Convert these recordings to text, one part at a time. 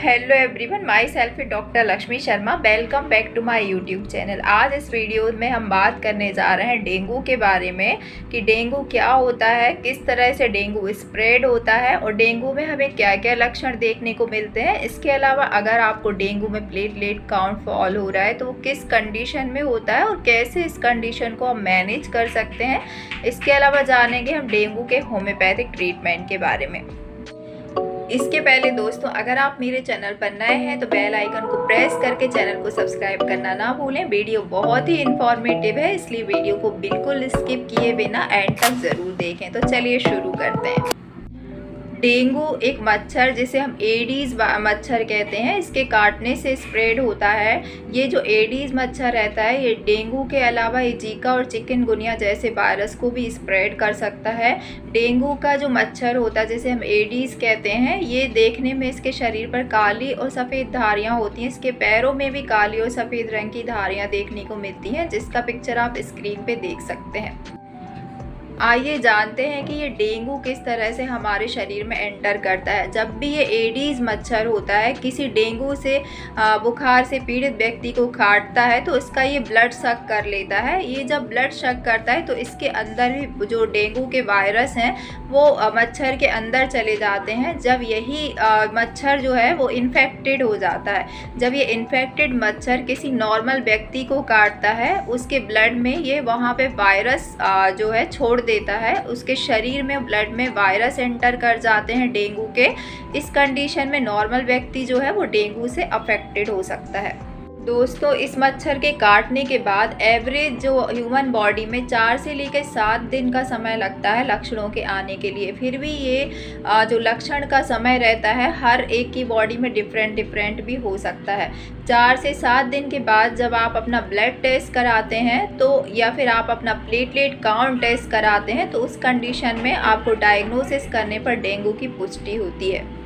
Hello everyone, myself doctor Lakshmi Sharma. Welcome back to my YouTube channel. आज इस video में हम बात करने जा रहे हैं डेंगू के बारे में कि डेंगू क्या होता है, किस तरह से डेंगू स्प्रेड होता है और डेंगू में हमें क्या क्या लक्षण देखने को मिलते हैं। इसके अलावा अगर आपको डेंगू में प्लेटलेट काउंट फॉल हो रहा है तो वो किस कंडीशन में होता है और कैसे इस कंडीशन को हम मैनेज कर सकते हैं। इसके अलावा जानेंगे हम डेंगू के होम्योपैथिक ट्रीटमेंट के बारे में। इसके पहले दोस्तों, अगर आप मेरे चैनल पर नए हैं तो बेल आइकन को प्रेस करके चैनल को सब्सक्राइब करना ना भूलें। वीडियो बहुत ही इंफॉर्मेटिव है, इसलिए वीडियो को बिल्कुल स्किप किए बिना एंड तक ज़रूर देखें। तो चलिए शुरू करते हैं। डेंगू एक मच्छर जिसे हम एडीज मच्छर कहते हैं, इसके काटने से स्प्रेड होता है। ये जो एडीज मच्छर रहता है ये डेंगू के अलावा ये जीका और चिकनगुनिया जैसे वायरस को भी स्प्रेड कर सकता है। डेंगू का जो मच्छर होता है जिसे हम एडीज कहते हैं, ये देखने में इसके शरीर पर काली और सफ़ेद धारियाँ होती हैं। इसके पैरों में भी काली और सफ़ेद रंग की धारियाँ देखने को मिलती हैं, जिसका पिक्चर आप स्क्रीन पे देख सकते हैं। आइए जानते हैं कि ये डेंगू किस तरह से हमारे शरीर में एंटर करता है। जब भी ये एडीज मच्छर होता है किसी डेंगू से बुखार से पीड़ित व्यक्ति को काटता है तो इसका ये ब्लड सक कर लेता है। ये जब ब्लड सक करता है तो इसके अंदर भी जो डेंगू के वायरस हैं वो मच्छर के अंदर चले जाते हैं। जब यही मच्छर जो है वो इन्फेक्टेड हो जाता है, जब ये इन्फेक्टेड मच्छर किसी नॉर्मल व्यक्ति को काटता है उसके ब्लड में ये वहाँ पे वायरस जो है छोड़ देता है। उसके शरीर में ब्लड में वायरस एंटर कर जाते हैं डेंगू के। इस कंडीशन में नॉर्मल व्यक्ति जो है वो डेंगू से अफेक्टेड हो सकता है। दोस्तों, इस मच्छर के काटने के बाद एवरेज जो ह्यूमन बॉडी में 4 से लेकर 7 दिन का समय लगता है लक्षणों के आने के लिए। फिर भी ये जो लक्षण का समय रहता है हर एक की बॉडी में डिफरेंट भी हो सकता है। 4 से 7 दिन के बाद जब आप अपना ब्लड टेस्ट कराते हैं तो या फिर आप अपना प्लेटलेट काउंट टेस्ट कराते हैं तो उस कंडीशन में आपको डायग्नोसिस करने पर डेंगू की पुष्टि होती है।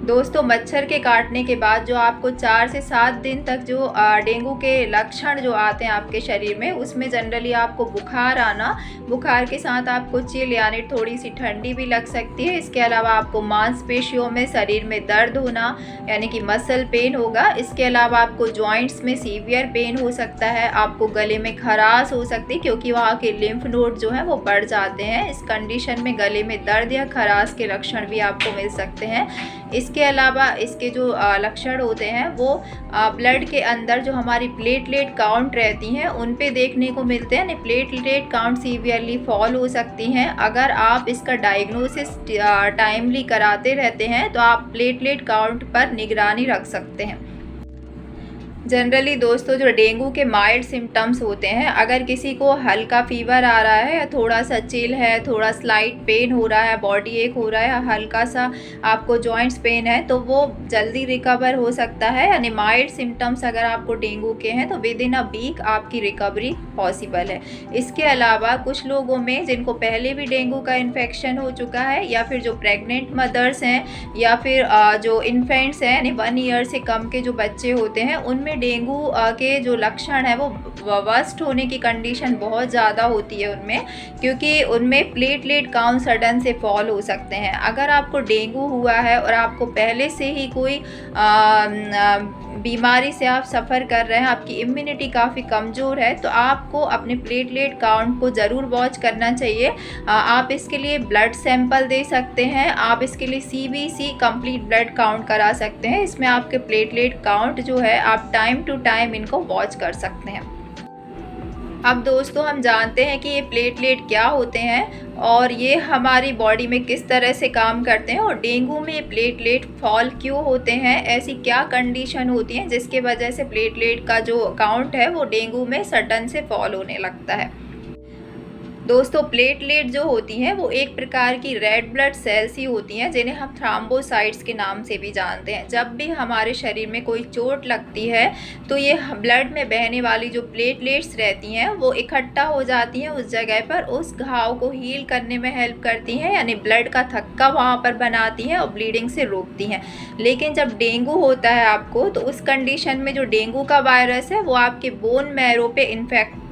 दोस्तों, मच्छर के काटने के बाद जो आपको 4 से 7 दिन तक जो डेंगू के लक्षण जो आते हैं आपके शरीर में, उसमें जनरली आपको बुखार आना, बुखार के साथ आपको चिल यानी थोड़ी सी ठंडी भी लग सकती है। इसके अलावा आपको मांसपेशियों में शरीर में दर्द होना यानी कि मसल पेन होगा। इसके अलावा आपको जॉइंट्स में सीवियर पेन हो सकता है। आपको गले में खराश हो सकती है क्योंकि वहाँ के लिम्फ नोड जो हैं वो बढ़ जाते हैं। इस कंडीशन में गले में दर्द या खराश के लक्षण भी आपको मिल सकते हैं। इसके अलावा इसके जो लक्षण होते हैं वो ब्लड के अंदर जो हमारी प्लेटलेट काउंट रहती हैं उन पे देखने को मिलते हैं। प्लेटलेट काउंट सीवियरली फॉल हो सकती हैं। अगर आप इसका डायग्नोसिस टाइमली कराते रहते हैं तो आप प्लेटलेट काउंट पर निगरानी रख सकते हैं। जनरली दोस्तों, जो डेंगू के माइल्ड सिम्टम्स होते हैं, अगर किसी को हल्का फीवर आ रहा है या थोड़ा सा चिल है, थोड़ा स्लाइट पेन हो रहा है, बॉडी एक हो रहा है, हल्का सा आपको जॉइंट्स पेन है तो वो जल्दी रिकवर हो सकता है। यानी माइल्ड सिम्टम्स अगर आपको डेंगू के हैं तो विद इन अ वीक आपकी रिकवरी पॉसिबल है। इसके अलावा कुछ लोगों में जिनको पहले भी डेंगू का इन्फेक्शन हो चुका है या फिर जो प्रेग्नेंट मदर्स हैं या फिर जो इन्फेंट्स हैं यानी 1 ईयर से कम के जो बच्चे होते हैं, उनमें डेंगू के जो लक्षण है वो वर्स्ट होने की कंडीशन बहुत ज़्यादा होती है उनमें, क्योंकि उनमें प्लेटलेट काउंट सडन से फॉल हो सकते हैं। अगर आपको डेंगू हुआ है और आपको पहले से ही कोई बीमारी से आप सफ़र कर रहे हैं, आपकी इम्यूनिटी काफ़ी कमज़ोर है, तो आपको अपने प्लेटलेट काउंट को ज़रूर वॉच करना चाहिए। आप इसके लिए ब्लड सैंपल दे सकते हैं। आप इसके लिए CBC कंप्लीट ब्लड काउंट करा सकते हैं। इसमें आपके प्लेटलेट काउंट जो है आप टाइम टू टाइम इनको वॉच कर सकते हैं। अब दोस्तों, हम जानते हैं कि ये प्लेटलेट क्या होते हैं और ये हमारी बॉडी में किस तरह से काम करते हैं और डेंगू में ये प्लेटलेट फॉल क्यों होते हैं, ऐसी क्या कंडीशन होती है जिसके वजह से प्लेटलेट का जो काउंट है वो डेंगू में सडन से फॉल होने लगता है। दोस्तों, प्लेटलेट जो होती हैं वो एक प्रकार की रेड ब्लड सेल्स ही होती हैं जिन्हें हम थ्रोम्बोसाइट्स के नाम से भी जानते हैं। जब भी हमारे शरीर में कोई चोट लगती है तो ये ब्लड में बहने वाली जो प्लेटलेट्स रहती हैं वो इकट्ठा हो जाती हैं उस जगह पर, उस घाव को हील करने में हेल्प करती हैं, यानी ब्लड का थक्का वहाँ पर बनाती हैं और ब्लीडिंग से रोकती हैं। लेकिन जब डेंगू होता है आपको तो उस कंडीशन में जो डेंगू का वायरस है वो आपके बोन मैरो पे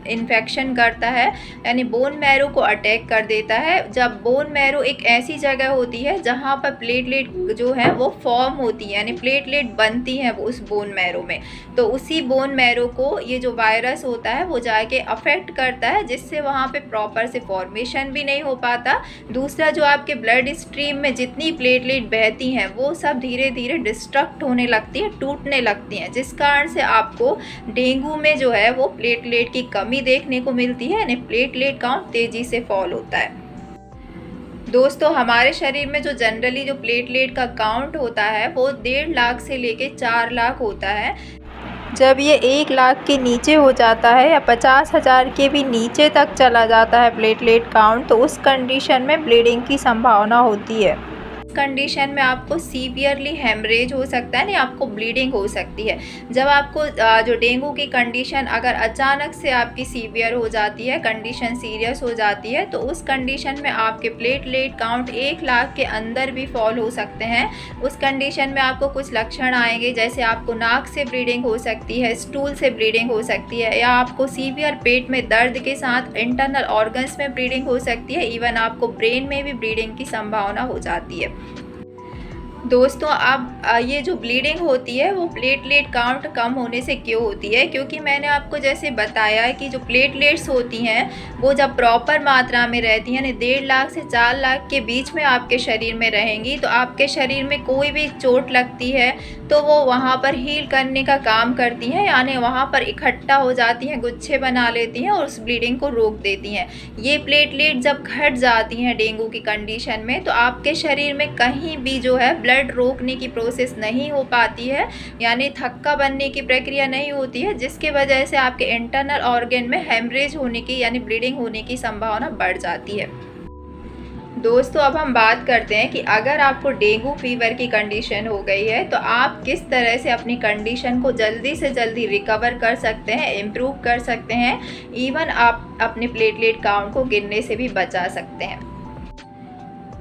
इन्फेक्शन करता है, यानी बोन मैरो को अटैक कर देता है। जब बोन मैरो एक ऐसी जगह होती है जहाँ पर प्लेटलेट जो है वो फॉर्म होती है, यानी प्लेटलेट बनती हैं उस बोन मैरो में, तो उसी बोन मैरो को ये जो वायरस होता है वो जाके अफेक्ट करता है, जिससे वहाँ पे प्रॉपर से फॉर्मेशन भी नहीं हो पाता। दूसरा, जो आपके ब्लड स्ट्रीम में जितनी प्लेटलेट बहती हैं वो सब धीरे धीरे डिस्ट्रक्ट होने लगती है, टूटने लगती हैं, जिस कारण से आपको डेंगू में जो है वो प्लेटलेट की कमी देखने को मिलती है, यानी प्लेटलेट काउंट तेज़ी से फॉल होता है। दोस्तों, हमारे शरीर में जो जनरली जो प्लेटलेट का काउंट होता है वो 1.5 लाख से लेके 4 लाख होता है। जब ये 1 लाख के नीचे हो जाता है या 50,000 के भी नीचे तक चला जाता है प्लेटलेट काउंट, तो उस कंडीशन में ब्लीडिंग की संभावना होती है। कंडीशन में आपको सीवियरली हेमरेज हो सकता है, नहीं आपको ब्लीडिंग हो सकती है। जब आपको जो डेंगू की कंडीशन अगर अचानक से आपकी सीवियर हो जाती है, कंडीशन सीरियस हो जाती है, तो उस कंडीशन में आपके प्लेटलेट काउंट 1 लाख के अंदर भी फॉल हो सकते हैं। उस कंडीशन में आपको कुछ लक्षण आएंगे, जैसे आपको नाक से ब्लीडिंग हो सकती है, स्टूल से ब्लीडिंग हो सकती है, या आपको सीवियर पेट में दर्द के साथ इंटरनल ऑर्गन्स में ब्लीडिंग हो सकती है, इवन आपको ब्रेन में भी ब्लीडिंग की संभावना हो जाती है। दोस्तों, अब ये जो ब्लीडिंग होती है वो प्लेटलेट काउंट कम होने से क्यों होती है? क्योंकि मैंने आपको जैसे बताया कि जो प्लेटलेट्स होती हैं वो जब प्रॉपर मात्रा में रहती हैं, यानी 1.5 लाख से 4 लाख के बीच में आपके शरीर में रहेंगी, तो आपके शरीर में कोई भी चोट लगती है तो वो वहाँ पर हील करने का काम करती हैं, यानी वहाँ पर इकट्ठा हो जाती हैं, गुच्छे बना लेती हैं और उस ब्लीडिंग को रोक देती हैं। ये प्लेटलेट जब घट जाती हैं डेंगू की कंडीशन में, तो आपके शरीर में कहीं भी जो है ब्लड रोकने की प्रोसेस नहीं हो पाती है, यानी थक्का बनने की प्रक्रिया नहीं होती है, जिसके वजह से आपके इंटरनल ऑर्गन में हेमरेज होने की यानी ब्लीडिंग होने की संभावना बढ़ जाती है। दोस्तों, अब हम बात करते हैं कि अगर आपको डेंगू फीवर की कंडीशन हो गई है तो आप किस तरह से अपनी कंडीशन को जल्दी से जल्दी रिकवर कर सकते हैं, इम्प्रूव कर सकते हैं, इवन आप अपने प्लेटलेट काउंट को गिरने से भी बचा सकते हैं।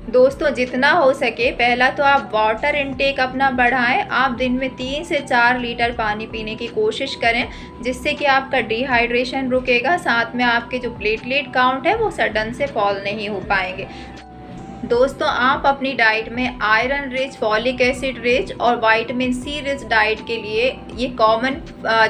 दोस्तों, जितना हो सके पहला तो आप वाटर इनटेक अपना बढ़ाएं। आप दिन में 3 से 4 लीटर पानी पीने की कोशिश करें, जिससे कि आपका डिहाइड्रेशन रुकेगा, साथ में आपके जो प्लेटलेट काउंट है वो सडन से फॉल नहीं हो पाएंगे। दोस्तों, आप अपनी डाइट में iron rich, folic acid rich और विटामिन सी रिच डाइट के लिए ये कॉमन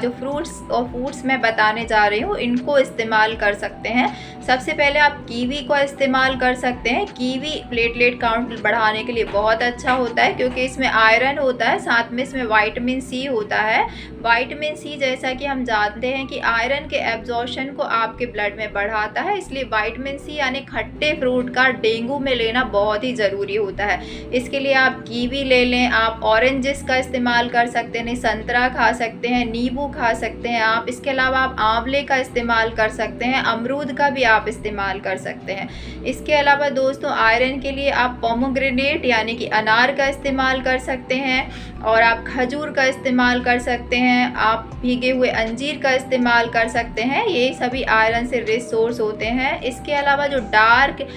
जो फ्रूट्स और फूड्स मैं बताने जा रही हूँ इनको इस्तेमाल कर सकते हैं। सबसे पहले आप कीवी को इस्तेमाल कर सकते हैं। कीवी प्लेटलेट काउंट बढ़ाने के लिए बहुत अच्छा होता है, क्योंकि इसमें आयरन होता है, साथ में इसमें विटामिन सी होता है। विटामिन सी, जैसा कि हम जानते हैं कि आयरन के एब्जॉर्प्शन को आपके ब्लड में बढ़ाता है, इसलिए विटामिन सी यानी खट्टे फ्रूट का डेंगू में लेना बहुत ही ज़रूरी होता है। इसके लिए आप कीवी ले लें, आप ऑरेंजेस का इस्तेमाल कर सकते हैं, संतरा खा सकते हैं, नींबू खा सकते हैं आप। इसके अलावा आप आंवले का इस्तेमाल कर सकते हैं, अमरूद का भी आप इस्तेमाल कर सकते हैं। इसके अलावा दोस्तों, आयरन के लिए आप पोमोग्रेनेट यानी कि अनार का इस्तेमाल कर सकते हैं, और आप खजूर का इस्तेमाल कर सकते हैं, आप भीगे हुए अंजीर का इस्तेमाल कर सकते हैं। ये सभी आयरन से रिच सोर्स होते हैं। इसके अलावा जो डार्क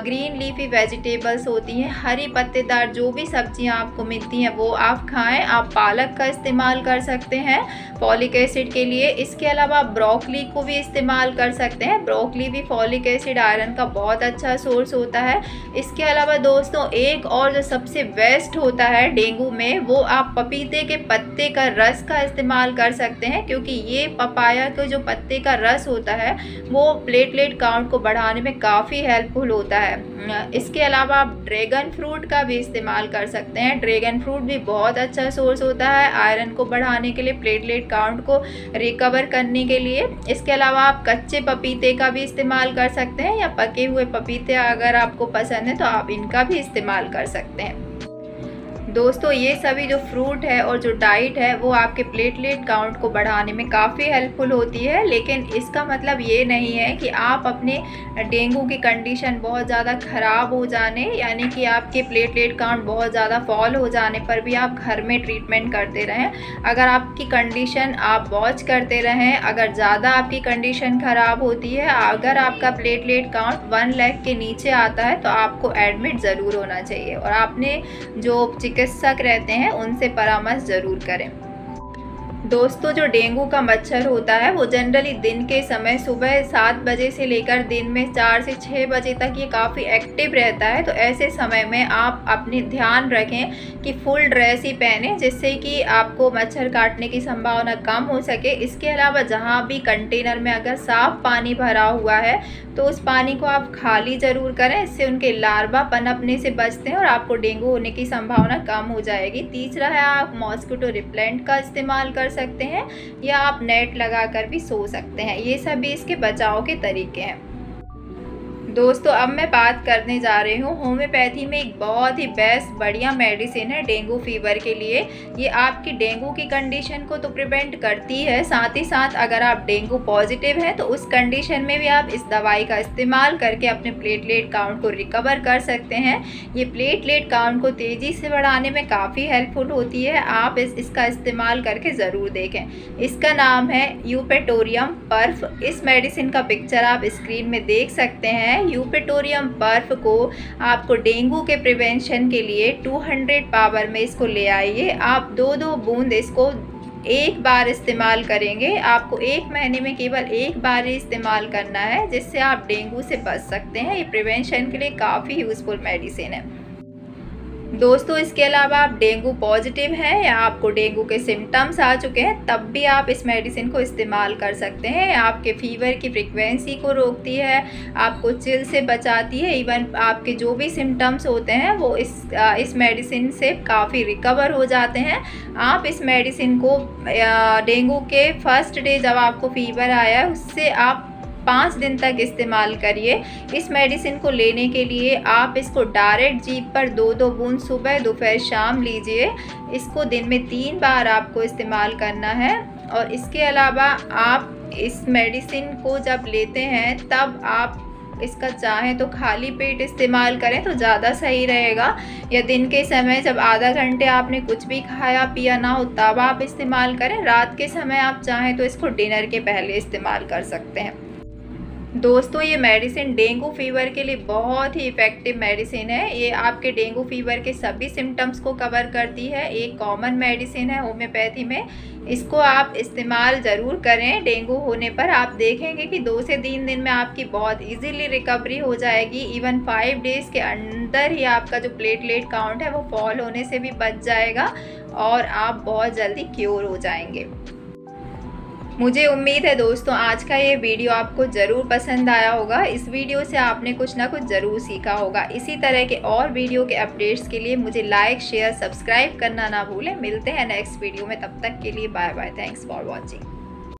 ग्रीन लीफी वेजिटेबल्स होती हैं, हरी पत्तेदार जो भी सब्जियां आपको मिलती हैं वो आप खाएं। आप पालक का इस्तेमाल कर सकते हैं फॉलिक एसिड के लिए। इसके अलावा आप ब्रोकली को भी इस्तेमाल कर सकते हैं। ब्रोकली भी फॉलिक एसिड आयरन का बहुत अच्छा सोर्स होता है। इसके अलावा दोस्तों, एक और जो सबसे बेस्ट होता है डेंगू में, वो आप पपीते के पत्ते का रस का इस्तेमाल कर सकते हैं, क्योंकि ये पपाया के जो पत्ते का रस होता है वो प्लेटलेट काउंट को बढ़ाने में काफ़ी हेल्पफुल होता है। इसके अलावा आप ड्रैगन फ्रूट का भी इस्तेमाल कर सकते हैं। ड्रैगन फ्रूट भी बहुत अच्छा सोर्स होता है आयरन को बढ़ाने के लिए, प्लेटलेट काउंट को रिकवर करने के लिए। इसके अलावा आप कच्चे पपीते का भी इस्तेमाल कर सकते हैं, या पके हुए पपीते अगर आपको पसंद है तो आप इनका भी इस्तेमाल कर सकते हैं। दोस्तों, ये सभी जो फ्रूट है और जो डाइट है वो आपके प्लेटलेट काउंट को बढ़ाने में काफ़ी हेल्पफुल होती है, लेकिन इसका मतलब ये नहीं है कि आप अपने डेंगू की कंडीशन बहुत ज़्यादा ख़राब हो जाने, यानी कि आपके प्लेटलेट काउंट बहुत ज़्यादा फॉल हो जाने पर भी आप घर में ट्रीटमेंट करते रहें। अगर आपकी कंडीशन आप वॉच करते रहें, अगर ज़्यादा आपकी कंडीशन ख़राब होती है, अगर आपका प्लेटलेट काउंट 1 लाख के नीचे आता है, तो आपको एडमिट ज़रूर होना चाहिए, और आपने जो चिकित्सक रहते हैं उनसे परामर्श ज़रूर करें। दोस्तों जो डेंगू का मच्छर होता है वो जनरली दिन के समय सुबह 7 बजे से लेकर दिन में 4 से 6 बजे तक ये काफ़ी एक्टिव रहता है। तो ऐसे समय में आप अपने ध्यान रखें कि फुल ड्रेस ही पहने, जिससे कि आपको मच्छर काटने की संभावना कम हो सके। इसके अलावा जहाँ भी कंटेनर में अगर साफ पानी भरा हुआ है तो उस पानी को आप खाली ज़रूर करें, इससे उनके लार्वा पनपने से बचते हैं और आपको डेंगू होने की संभावना कम हो जाएगी। तीसरा है, आप मॉस्किटो रिपेलेंट का इस्तेमाल कर सकते हैं या आप नेट लगाकर भी सो सकते हैं। ये सभी इसके बचाव के तरीके हैं। दोस्तों अब मैं बात करने जा रही हूँ होम्योपैथी में एक बहुत ही बेस्ट बढ़िया मेडिसिन है डेंगू फीवर के लिए। ये आपकी डेंगू की कंडीशन को तो प्रिवेंट करती है, साथ ही साथ अगर आप डेंगू पॉजिटिव हैं तो उस कंडीशन में भी आप इस दवाई का इस्तेमाल करके अपने प्लेटलेट काउंट को रिकवर कर सकते हैं। ये प्लेटलेट काउंट को तेज़ी से बढ़ाने में काफ़ी हेल्पफुल होती है। आप इसका इस्तेमाल करके ज़रूर देखें। इसका नाम है यूपेटोरियम पर्फ। इस मेडिसिन का पिक्चर आप स्क्रीन में देख सकते हैं। यूपेटोरियम बर्फ को आपको डेंगू के प्रिवेंशन के लिए 200 पावर में इसको ले आइए। आप 2-2 बूंद इसको एक बार इस्तेमाल करेंगे। आपको 1 महीने में केवल 1 बार ही इस्तेमाल करना है, जिससे आप डेंगू से बच सकते हैं। ये प्रिवेंशन के लिए काफ़ी यूज़फुल मेडिसिन है। दोस्तों इसके अलावा आप डेंगू पॉजिटिव हैं या आपको डेंगू के सिम्टम्स आ चुके हैं, तब भी आप इस मेडिसिन को इस्तेमाल कर सकते हैं। आपके फीवर की फ्रीक्वेंसी को रोकती है, आपको चिल से बचाती है। इवन आपके जो भी सिम्टम्स होते हैं वो इस मेडिसिन से काफ़ी रिकवर हो जाते हैं। आप इस मेडिसिन को डेंगू के फर्स्ट डे जब आपको फीवर आया है उससे आप 5 दिन तक इस्तेमाल करिए। इस मेडिसिन को लेने के लिए आप इसको डायरेक्ट जीभ पर 2-2 बूंद सुबह दोपहर शाम लीजिए। इसको दिन में 3 बार आपको इस्तेमाल करना है। और इसके अलावा आप इस मेडिसिन को जब लेते हैं तब आप इसका चाहें तो खाली पेट इस्तेमाल करें तो ज़्यादा सही रहेगा, या दिन के समय जब आधा घंटे आपने कुछ भी खाया पिया ना हो तब आप इस्तेमाल करें। रात के समय आप चाहें तो इसको डिनर के पहले इस्तेमाल कर सकते हैं। दोस्तों ये मेडिसिन डेंगू फीवर के लिए बहुत ही इफ़ेक्टिव मेडिसिन है। ये आपके डेंगू फीवर के सभी सिम्टम्स को कवर करती है। एक कॉमन मेडिसिन है होम्योपैथी में। इसको आप इस्तेमाल ज़रूर करें। डेंगू होने पर आप देखेंगे कि 2 से 3 दिन में आपकी बहुत इजीली रिकवरी हो जाएगी। इवन 5 डेज़ के अंदर ही आपका जो प्लेटलेट काउंट है वो फॉल होने से भी बच जाएगा और आप बहुत जल्दी क्योर हो जाएंगे। मुझे उम्मीद है दोस्तों आज का ये वीडियो आपको ज़रूर पसंद आया होगा। इस वीडियो से आपने कुछ ना कुछ ज़रूर सीखा होगा। इसी तरह के और वीडियो के अपडेट्स के लिए मुझे लाइक शेयर सब्सक्राइब करना ना भूलें। मिलते हैं नेक्स्ट वीडियो में, तब तक के लिए bye bye. Thanks for watching.